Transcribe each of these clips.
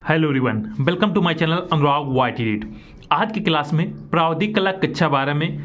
Hello everyone, welcome to my channel Anurag YT read. आज की class में प्रावधिक कला कक्षा 12 में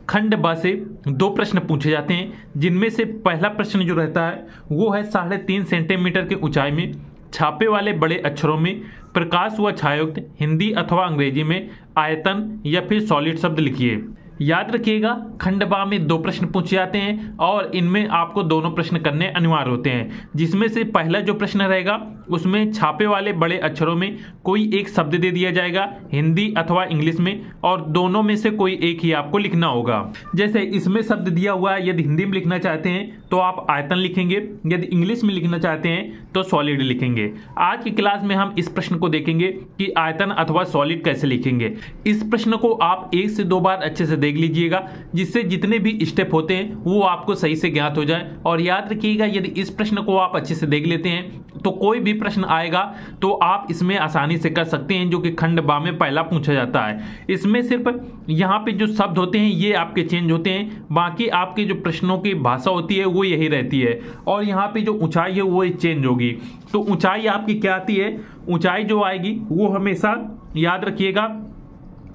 खंड ब से दो प्रश्न पूछे जाते हैं, जिनमें से पहला प्रश्न जो रहता है वो है 3.5 सेंटीमीटर की ऊंचाई में छापे वाले बड़े अक्षरों में प्रकाश व छायायुक्त हिंदी अथवा अंग्रेजी में आयतन या फिर सॉलिड शब्द लिखिए। याद रखिएगा, खंड ब में दो प्रश्न पूछे जाते हैं और इनमें आपको दोनों प्रश्न करने अनिवार्य होते हैं, जिसमें से पहला जो प्रश्न रहेगा उसमें छापे वाले बड़े अक्षरों में कोई एक शब्द दे दिया जाएगा हिंदी अथवा इंग्लिश में, और दोनों में से कोई एक ही आपको लिखना होगा। जैसे इसमें शब्द दिया हुआ है, यदि हिंदी में लिखना चाहते हैं तो आप आयतन लिखेंगे, यदि इंग्लिश में लिखना चाहते हैं तो सॉलिड लिखेंगे। आज की क्लास में हम इस प्रश्न को देखेंगे कि आयतन अथवा सॉलिड कैसे लिखेंगे। इस प्रश्न को आप 1 से 2 बार अच्छे से देख लीजिएगा, जिससे जितने भी स्टेप होते हैं वो आपको सही से ज्ञात हो जाए। और याद रखिएगा, यदि इस प्रश्न को आप अच्छे से देख लेते हैं तो कोई भी प्रश्न आएगा तो आप इसमें आसानी से कर सकते हैं, जो कि खंड ब में पहला पूछा जाता है। इसमें सिर्फ यहाँ पे जो शब्द होते हैं ये आपके चेंज होते हैं, बाकी आपके जो प्रश्नों की भाषा होती है वो यही रहती है, और यहाँ पे जो ऊंचाई है वो चेंज होगी। तो ऊंचाई आपकी क्या आती है? ऊंचाई जो आएगी वो हमेशा याद रखिएगा,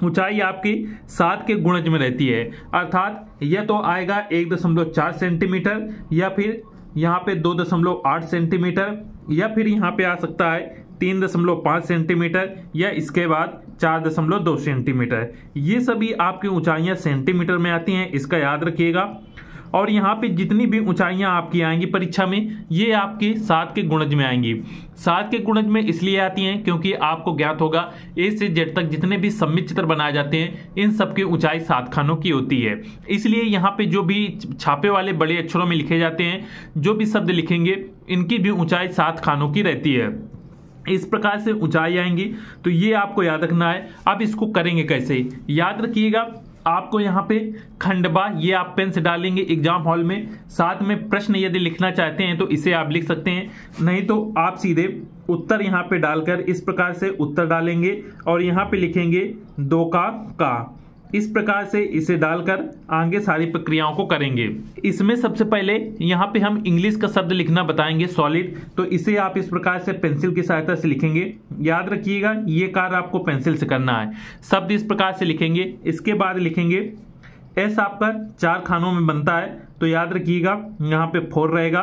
ऊंचाई आपकी 7 के गुणज में रहती है, अर्थात यह तो आएगा 1.4 सेंटीमीटर, या फिर यहाँ पे 2.8 सेंटीमीटर, या फिर यहाँ पे आ सकता है 3.5 सेंटीमीटर, या इसके बाद 4.2 सेंटीमीटर। ये सभी आपकी ऊंचाइयाँ सेंटीमीटर में आती हैं, इसका याद रखिएगा। और यहाँ पे जितनी भी ऊंचाइयाँ आपकी आएंगी परीक्षा में, ये आपके 7 के गुणज में आएंगी। 7 के गुणज में इसलिए आती हैं क्योंकि आपको ज्ञात होगा ए से जेड तक जितने भी सममित चित्र बनाए जाते हैं इन सब की ऊंचाई 7 खानों की होती है। इसलिए यहाँ पे जो भी छापे वाले बड़े अक्षरों में लिखे जाते हैं, जो भी शब्द लिखेंगे, इनकी भी ऊंचाई 7 खानों की रहती है। इस प्रकार से ऊंचाई आएंगी, तो ये आपको याद रखना है। अब इसको करेंगे कैसे? याद रखिएगा, आपको यहाँ पे खंड ब ये आप पेन से डालेंगे एग्जाम हॉल में, साथ में प्रश्न यदि लिखना चाहते हैं तो इसे आप लिख सकते हैं, नहीं तो आप सीधे उत्तर यहाँ पे डालकर इस प्रकार से उत्तर डालेंगे और यहाँ पे लिखेंगे 2 का। इस प्रकार से इसे डालकर आगे सारी प्रक्रियाओं को करेंगे। इसमें सबसे पहले यहाँ पे हम इंग्लिश का शब्द लिखना बताएंगे सॉलिड, तो इसे आप इस प्रकार से पेंसिल की सहायता से लिखेंगे। याद रखिएगा, ये कार्य आपको पेंसिल से करना है। शब्द इस प्रकार से लिखेंगे, इसके बाद लिखेंगे एस आपका 4 खानों में बनता है, तो याद रखिएगा यहाँ पे 4 रहेगा,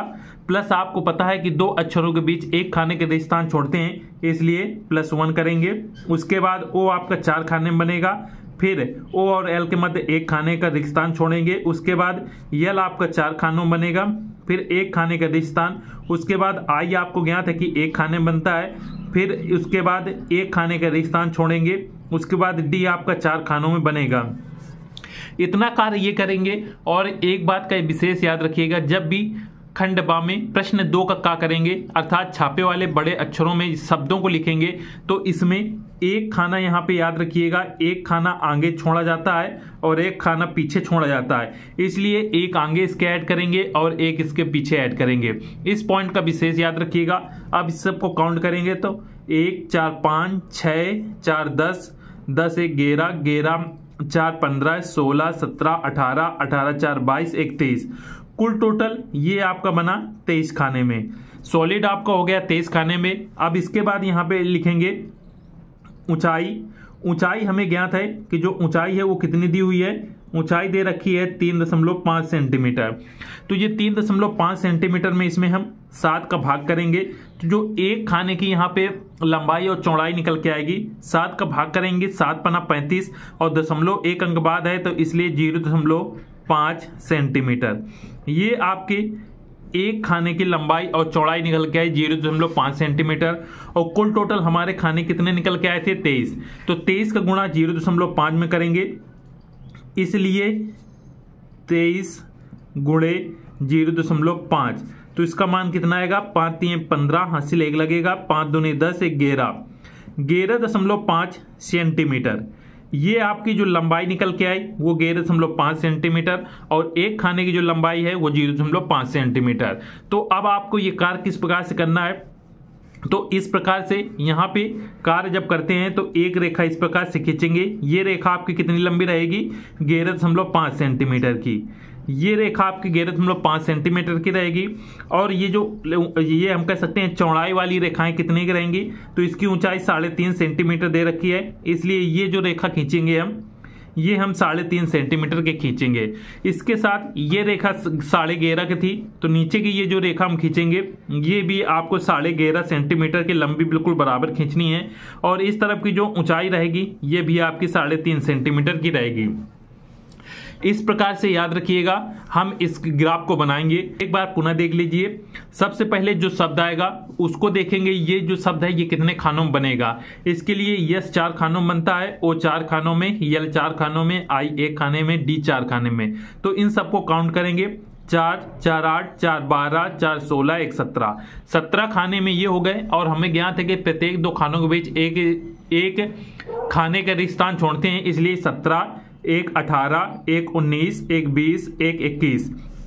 प्लस आपको पता है कि 2 अक्षरों के बीच एक खाने के रिक्त स्थान छोड़ते हैं, इसलिए +1 करेंगे। उसके बाद ओ आपका 4 खाने में बनेगा, फिर ओ और एल के मध्य एक खाने का रिक्त स्थान छोड़ेंगे। उसके बाद यल आपका 4 खानों में बनेगा, फिर एक खाने का रिक्त स्थान। उसके बाद आई आपको ज्ञात है कि एक खाने में बनता है, फिर उसके बाद एक खाने का रिक्त स्थान छोड़ेंगे। उसके बाद डी आपका 4 खानों में बनेगा। इतना कार्य ये करेंगे। और एक बात का विशेष याद रखिएगा, जब भी खंड ब में प्रश्न 2 का करेंगे, अर्थात छापे वाले बड़े अक्षरों में शब्दों को लिखेंगे, तो इसमें एक खाना यहाँ पे याद रखिएगा, एक खाना आगे छोड़ा जाता है और एक खाना पीछे छोड़ा जाता है, इसलिए एक आगे इसके ऐड करेंगे और एक इसके पीछे ऐड करेंगे। इस पॉइंट का विशेष याद रखिएगा। अब इस सबको काउंट करेंगे तो 1 4 5 6 4 10 10 1 11 11 4 15 16 17 18 18 4 22 21 कुल टोटल ये आपका बना 23 खाने में। सॉलिड आपका हो गया 23 खाने में। अब इसके बाद यहाँ पे लिखेंगे ऊंचाई। ऊंचाई हमें ज्ञात है कि जो ऊंचाई है वो कितनी दी हुई है, ऊंचाई दे रखी है 3.5 सेंटीमीटर। तो ये 3.5 सेंटीमीटर में इसमें हम 7 का भाग करेंगे, तो जो एक खाने की यहाँ पे लंबाई और चौड़ाई निकल के आएगी, 7 का भाग करेंगे, 7 पना 35 और 0.1 अंक बाद है, तो इसलिए 0.5 सेंटीमीटर। ये आपके एक खाने की लंबाई और चौड़ाई निकल के आई 0.5 सेंटीमीटर। और कुल टोटल हमारे खाने कितने निकल के आए थे? 23। तो 23 का गुणा 0.5 में करेंगे, इसलिए 23 गुणे 0.5, तो इसका मान कितना आएगा? 5 3 15, हासिल 1 लगेगा, 5 दूनी 10 1 11.5 सेंटीमीटर। ये आपकी जो लंबाई निकल के आई वो 11.5 सेंटीमीटर, और एक खाने की जो लंबाई है वो 0.5 सेंटीमीटर। तो अब आपको ये कार्य किस प्रकार से करना है? तो इस प्रकार से यहाँ पे कार्य जब करते हैं तो एक रेखा इस प्रकार से खींचेंगे। ये रेखा आपकी कितनी लंबी रहेगी? 11.5 सेंटीमीटर की। ये रेखा आपकी 11.5 सेंटीमीटर की रहेगी। और ये हम कह सकते हैं चौड़ाई वाली रेखाएं कितने की रहेंगी, तो इसकी ऊंचाई 3.5 सेंटीमीटर दे रखी है, इसलिए ये जो रेखा खींचेंगे हम 3.5 सेंटीमीटर के खींचेंगे। इसके साथ ये रेखा 11.5 की थी, तो नीचे की ये जो रेखा हम खींचेंगे ये भी आपको 11.5 सेंटीमीटर की लंबी बिल्कुल बराबर खींचनी है। और इस तरफ की जो ऊंचाई रहेगी ये भी आपकी 3.5 सेंटीमीटर की रहेगी। इस प्रकार से याद रखिएगा हम इस ग्राफ को बनाएंगे। एक बार पुनः देख लीजिए। सबसे पहले जो शब्द आएगा उसको देखेंगे, ये जो शब्द है ये कितने खानों में बनेगा। इसके लिए यस 4 खानों में बनता है, ओ 4 खानों में, यल 4 खानों में, आई 1 खाने में, डी 4 खाने में। तो इन सबको काउंट करेंगे। 4 4 8 4 12 4 16 1 17 खाने में ये हो गए। और हमें ज्ञात है कि प्रत्येक 2 खानों के बीच एक खाने का रिश्तान छोड़ते हैं, इसलिए 17 1 18 1 19 1 20 1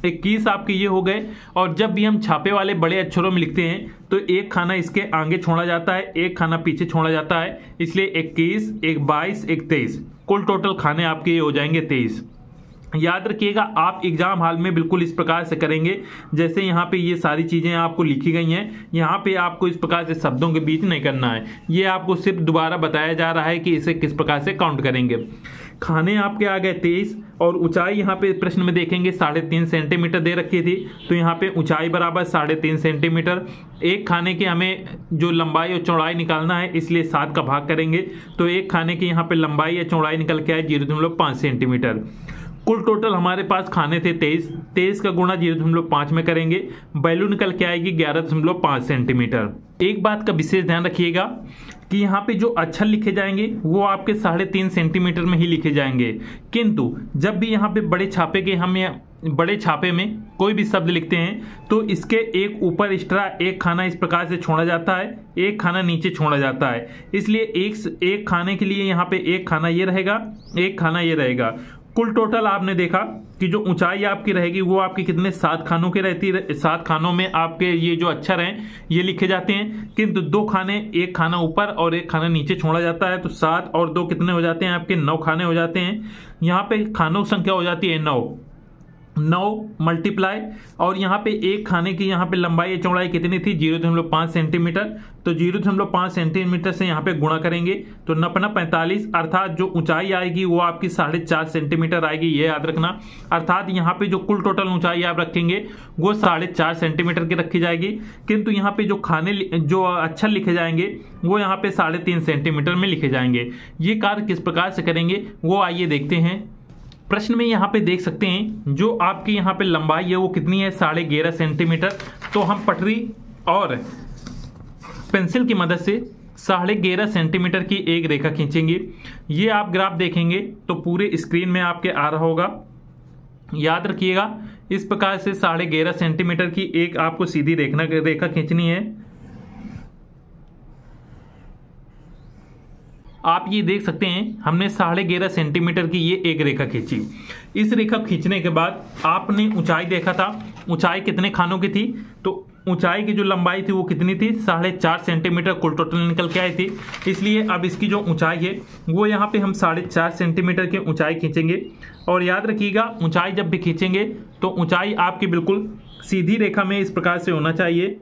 21 आपके ये हो गए। और जब भी हम छापे वाले बड़े अक्षरों में लिखते हैं तो एक खाना इसके आगे छोड़ा जाता है, एक खाना पीछे छोड़ा जाता है, इसलिए 21 1 22 1 23 कुल टोटल खाने आपके ये हो जाएंगे 23। याद रखिएगा आप एग्जाम हॉल में बिल्कुल इस प्रकार से करेंगे जैसे यहाँ पे ये सारी चीजें आपको लिखी गई हैं। यहाँ पे आपको इस प्रकार से शब्दों के बीच नहीं करना है, ये आपको सिर्फ दोबारा बताया जा रहा है कि इसे किस प्रकार से काउंट करेंगे। खाने आपके आ गए 23 और ऊंचाई यहाँ पे प्रश्न में देखेंगे 3.5 सेंटीमीटर दे रखी थी, तो यहाँ पे ऊंचाई बराबर 3.5 सेंटीमीटर। एक खाने की हमें जो लंबाई और चौड़ाई निकालना है, इसलिए 7 का भाग करेंगे, तो एक खाने की यहाँ पे लंबाई या चौड़ाई निकल के आए 0.5 सेंटीमीटर। कुल टोटल हमारे पास खाने थे 23 का गुणा 0.5 में करेंगे, वैल्यू निकल के आएगी 11.5 सेंटीमीटर। एक बात का विशेष ध्यान रखिएगा कि यहाँ पे जो अक्षर लिखे जाएंगे वो आपके 3.5 सेंटीमीटर में ही लिखे जाएंगे, किंतु जब भी यहाँ पे बड़े छापे में कोई भी शब्द लिखते हैं तो इसके एक ऊपर एक्स्ट्रा एक खाना इस प्रकार से छोड़ा जाता है, एक खाना नीचे छोड़ा जाता है, इसलिए एक खाने के लिए यहाँ पे एक खाना ये रहेगा, एक खाना ये रहेगा। कुल टोटल आपने देखा कि जो ऊंचाई आपकी रहेगी वो आपकी कितने 7 खानों की रहती है। 7 खानों में आपके ये जो अक्षर हैं ये लिखे जाते हैं, किंतु 2 खाने, एक खाना ऊपर और एक खाना नीचे छोड़ा जाता है, तो 7 और 2 कितने हो जाते हैं आपके 9 खाने हो जाते हैं। यहाँ पे खानों की संख्या हो जाती है 9 मल्टीप्लाई, और यहाँ पे एक खाने की यहाँ पे लंबाई या चौड़ाई कितनी थी 0.5 सेंटीमीटर, तो 0.5 सेंटीमीटर से यहाँ पे गुणा करेंगे तो 9 45, अर्थात जो ऊंचाई आएगी वो आपकी 4.5 सेंटीमीटर आएगी, ये याद रखना। अर्थात यहाँ पे जो कुल टोटल ऊंचाई आप रखेंगे वो 4.5 सेंटीमीटर की रखी जाएगी, किंतु यहाँ पे जो अक्षर लिखे जाएंगे वो यहाँ पे 3.5 सेंटीमीटर में लिखे जाएंगे। ये कार्य किस प्रकार से करेंगे वो आइए देखते हैं। प्रश्न में यहाँ पे देख सकते हैं जो आपकी यहाँ पे लंबाई है वो कितनी है 11.5 सेंटीमीटर। तो हम पटरी और पेंसिल की मदद से 11.5 सेंटीमीटर की एक रेखा खींचेंगे। ये आप ग्राफ देखेंगे तो पूरे स्क्रीन में आपके आ रहा होगा। याद रखिएगा इस प्रकार से 11.5 सेंटीमीटर की एक आपको सीधी रेखा खींचनी है। आप ये देख सकते हैं हमने 11.5 सेंटीमीटर की ये एक रेखा खींची। इस रेखा खींचने के बाद आपने ऊंचाई देखा था, ऊंचाई कितने खानों की थी, तो ऊंचाई की जो लंबाई थी वो कितनी थी 4.5 सेंटीमीटर कुल टोटल निकल के आई थी। इसलिए अब इसकी जो ऊंचाई है वो यहाँ पे हम 4.5 सेंटीमीटर की ऊंचाई खींचेंगे। और याद रखिएगा ऊंचाई जब भी खींचेंगे तो ऊंचाई आपकी बिल्कुल सीधी रेखा में इस प्रकार से होना चाहिए,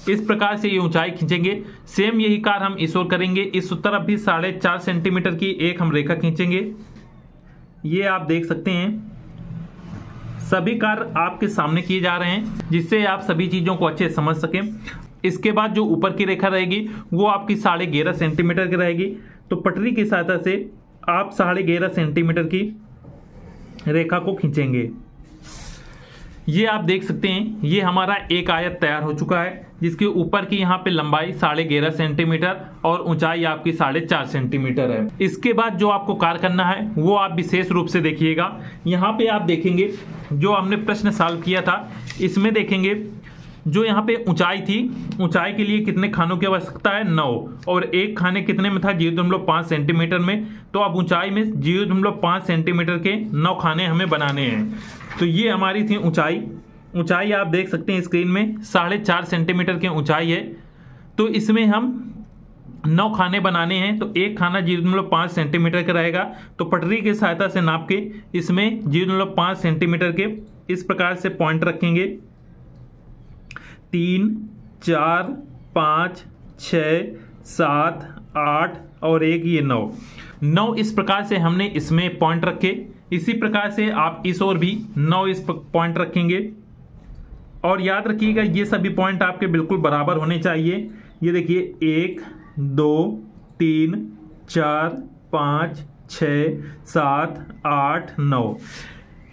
इस प्रकार से ये ऊंचाई खींचेंगे। सेम यही कार्य हम इस ओर करेंगे, इस तरफ भी 4.5 सेंटीमीटर की एक हम रेखा खींचेंगे। ये आप देख सकते हैं सभी कार्य आपके सामने किए जा रहे हैं जिससे आप सभी चीजों को अच्छे से समझ सकें। इसके बाद जो ऊपर की रेखा रहेगी वो आपकी 11.5 सेंटीमीटर की रहेगी, तो पटरी की सहायता से आप 11.5 सेंटीमीटर की रेखा को खींचेंगे। ये आप देख सकते हैं ये हमारा एक आयत तैयार हो चुका है जिसके ऊपर की यहाँ पे लंबाई 11.5 सेंटीमीटर और ऊंचाई आपकी 4.5 सेंटीमीटर है। इसके बाद जो आपको कार्य करना है वो आप विशेष रूप से देखिएगा। यहाँ पे आप देखेंगे जो हमने प्रश्न सॉल्व किया था इसमें देखेंगे जो यहाँ पे ऊंचाई थी, ऊंचाई के लिए कितने खानों की आवश्यकता है 9, और एक खाने कितने में था 0.5 सेंटीमीटर में, तो अब ऊंचाई में 0.5 सेंटीमीटर के 9 खाने हमें बनाने हैं। तो ये हमारी थी ऊंचाई आप देख सकते हैं स्क्रीन में 4.5 सेंटीमीटर की ऊंचाई है। तो इसमें हम 9 खाने बनाने हैं तो एक खाना 0.5 सेंटीमीटर का रहेगा। तो पटरी की सहायता से नाप के इसमें 0.5 सेंटीमीटर के इस प्रकार से पॉइंट रखेंगे। 3, 4, 5, 6, 7, 8 और एक ये 9 इस प्रकार से हमने इसमें पॉइंट रखे। इसी प्रकार से आप इस ओर भी 9 इस पॉइंट रखेंगे। और याद रखिएगा ये सभी पॉइंट आपके बिल्कुल बराबर होने चाहिए। ये देखिए 1, 2, 3, 4, 5, 6, 7, 8,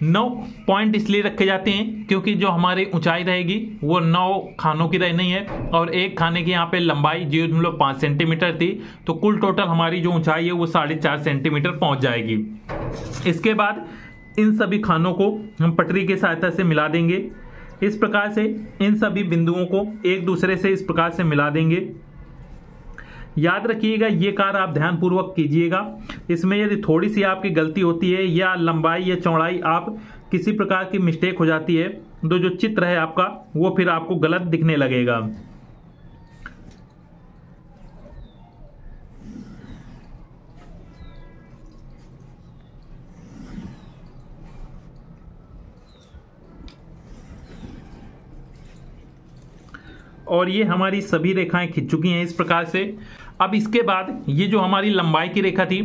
9 पॉइंट इसलिए रखे जाते हैं क्योंकि जो हमारी ऊंचाई रहेगी वो 9 खानों की रहनी है और एक खाने की यहाँ पे लंबाई 0.5 सेंटीमीटर थी। तो कुल टोटल हमारी जो ऊंचाई है वो 4.5 सेंटीमीटर पहुंच जाएगी। इसके बाद इन सभी खानों को हम पटरी की सहायता से मिला देंगे। इस प्रकार से इन सभी बिंदुओं को एक दूसरे से इस प्रकार से मिला देंगे। याद रखिएगा ये कार्य आप ध्यानपूर्वक कीजिएगा। इसमें यदि थोड़ी सी आपकी गलती होती है या लंबाई या चौड़ाई आप किसी प्रकार की मिस्टेक हो जाती है तो जो चित्र है आपका वो फिर आपको गलत दिखने लगेगा। और ये हमारी सभी रेखाएं खिंच चुकी हैं इस प्रकार से। अब इसके बाद ये जो हमारी लंबाई की रेखा थी,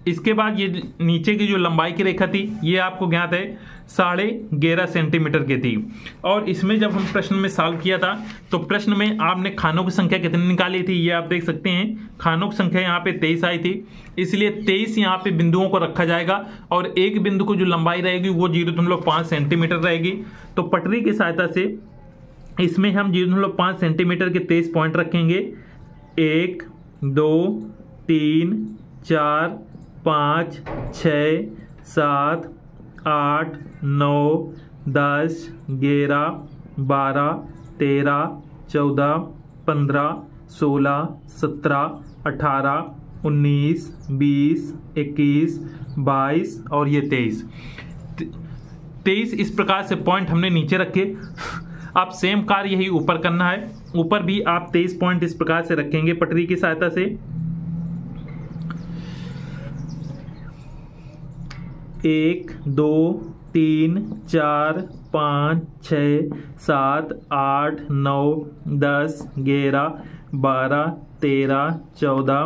इसके बाद ये नीचे की जो लंबाई की रेखा थी ये आपको ज्ञात है 11.5 सेंटीमीटर की थी। और इसमें जब हम प्रश्न में सॉल्व किया था तो प्रश्न में आपने खानों की संख्या कितनी निकाली थी ये आप देख सकते हैं। खानों की संख्या यहाँ पे 23 आई थी, इसलिए 23 यहाँ पे बिंदुओं को रखा जाएगा और एक बिंदु को जो लंबाई रहेगी वो 0.5 सेंटीमीटर रहेगी। तो पटरी की सहायता से इसमें हम 0.5 सेंटीमीटर के 23 पॉइंट रखेंगे। 1, 2, 3, 4, 5, 6, 7, 8, 9, 10, 11, 12, 13, 14, 15, 16, 17, 18, 19, 20, 21, 22 और ये 23 इस प्रकार से पॉइंट हमने नीचे रखे। अब सेम कार्य यही ऊपर करना है। ऊपर भी आप 23 पॉइंट इस प्रकार से रखेंगे पटरी की सहायता से। 1, 2, 3, 4, 5, 6, 7, 8, 9, 10, 11, 12, 13, 14,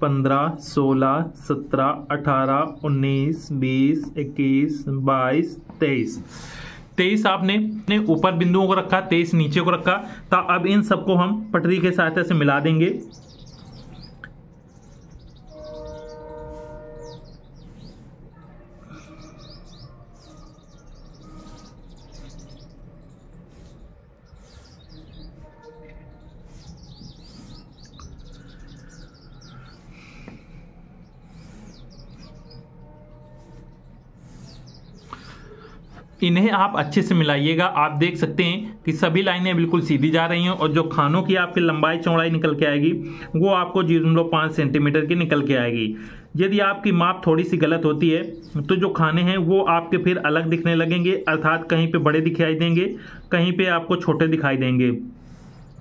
15, 16, 17, 18, 19, 20, 21, 22, 23 आपने ऊपर बिंदुओं को रखा, 23 नीचे को रखा। तो अब इन सबको हम पटरी के सहायता से मिला देंगे। इन्हें आप अच्छे से मिलाइएगा। आप देख सकते हैं कि सभी लाइनें बिल्कुल सीधी जा रही हैं और जो खानों की आपकी लंबाई चौड़ाई निकल के आएगी वो आपको 0.5 सेंटीमीटर की निकल के आएगी। यदि आपकी माप थोड़ी सी गलत होती है तो जो खाने हैं वो आपके फिर अलग दिखने लगेंगे, अर्थात कहीं पे बड़े दिखाई देंगे, कहीं पे आपको छोटे दिखाई देंगे।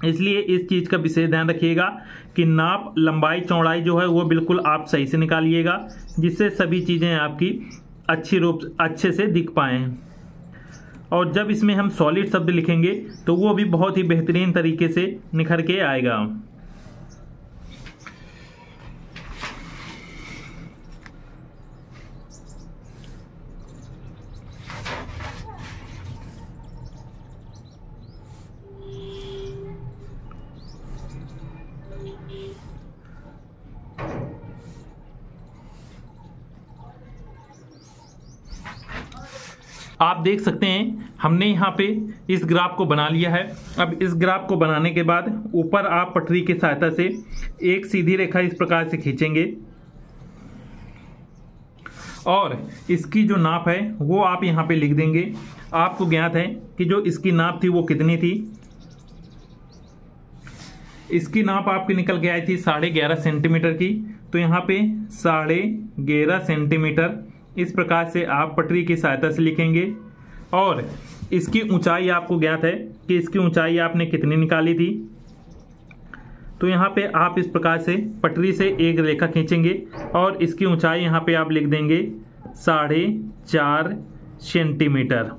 इसलिए इस चीज़ का विशेष ध्यान रखिएगा कि नाप लंबाई चौड़ाई जो है वो बिल्कुल आप सही से निकालिएगा, जिससे सभी चीज़ें आपकी अच्छे से दिख पाएँ। और जब इसमें हम सॉलिड शब्द लिखेंगे तो वो भी बहुत ही बेहतरीन तरीके से निखर के आएगा। आप देख सकते हैं हमने यहाँ पे इस ग्राफ को बना लिया है। अब इस ग्राफ को बनाने के बाद ऊपर आप पटरी की सहायता से एक सीधी रेखा इस प्रकार से खींचेंगे और इसकी जो नाप है वो आप यहाँ पे लिख देंगे। आपको ज्ञात है कि जो इसकी नाप थी वो कितनी थी। इसकी नाप आपकी निकल के आई थी 11.5 सेंटीमीटर की। तो यहाँ पे 11.5 सेंटीमीटर इस प्रकार से आप पटरी की सहायता से लिखेंगे। और इसकी ऊंचाई आपको ज्ञात है कि इसकी ऊंचाई आपने कितनी निकाली थी। तो यहाँ पे आप इस प्रकार से पटरी से एक रेखा खींचेंगे और इसकी ऊंचाई यहाँ पे आप लिख देंगे 4.5 सेंटीमीटर।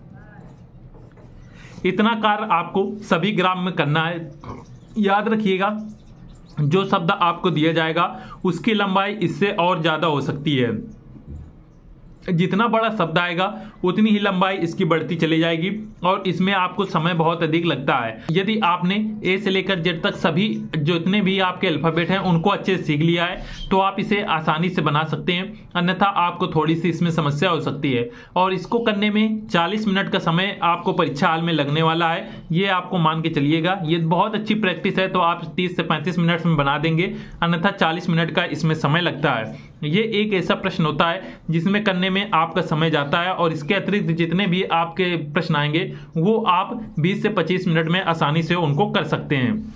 इतना कार्य आपको सभी ग्राम में करना है। याद रखिएगा, जो शब्द आपको दिया जाएगा उसकी लंबाई इससे और ज़्यादा हो सकती है। जितना बड़ा शब्द आएगा उतनी ही लंबाई इसकी बढ़ती चली जाएगी और इसमें आपको समय बहुत अधिक लगता है। यदि आपने ए से लेकर जेड तक सभी जितने भी आपके अल्फाबेट हैं उनको अच्छे से सीख लिया है तो आप इसे आसानी से बना सकते हैं, अन्यथा आपको थोड़ी सी इसमें समस्या हो सकती है। और इसको करने में 40 मिनट का समय आपको परीक्षा हाल में लगने वाला है, ये आपको मान के चलिएगा। ये बहुत अच्छी प्रैक्टिस है तो आप 30 से 35 मिनट में बना देंगे, अन्यथा 40 मिनट का इसमें समय लगता है। ये एक ऐसा प्रश्न होता है जिसमें करने में आपका समय जाता है और इसके अतिरिक्त जितने भी आपके प्रश्न आएंगे वो आप 20 से 25 मिनट में आसानी से उनको कर सकते हैं।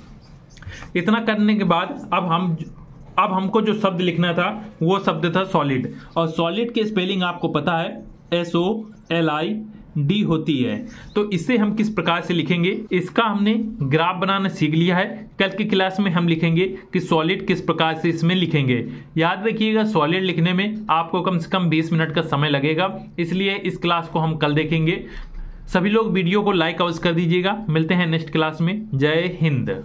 इतना करने के बाद अब हमको जो शब्द लिखना था वो शब्द था सॉलिड, और सॉलिड की स्पेलिंग आपको पता है SOLID होती है। तो इसे हम किस प्रकार से लिखेंगे, इसका हमने ग्राफ बनाना सीख लिया है। कल की क्लास में हम लिखेंगे कि सॉलिड किस प्रकार से इसमें लिखेंगे। याद रखिएगा, सॉलिड लिखने में आपको कम से कम 20 मिनट का समय लगेगा, इसलिए इस क्लास को हम कल देखेंगे। सभी लोग वीडियो को लाइक अवश्य कर दीजिएगा। मिलते हैं नेक्स्ट क्लास में। जय हिंद।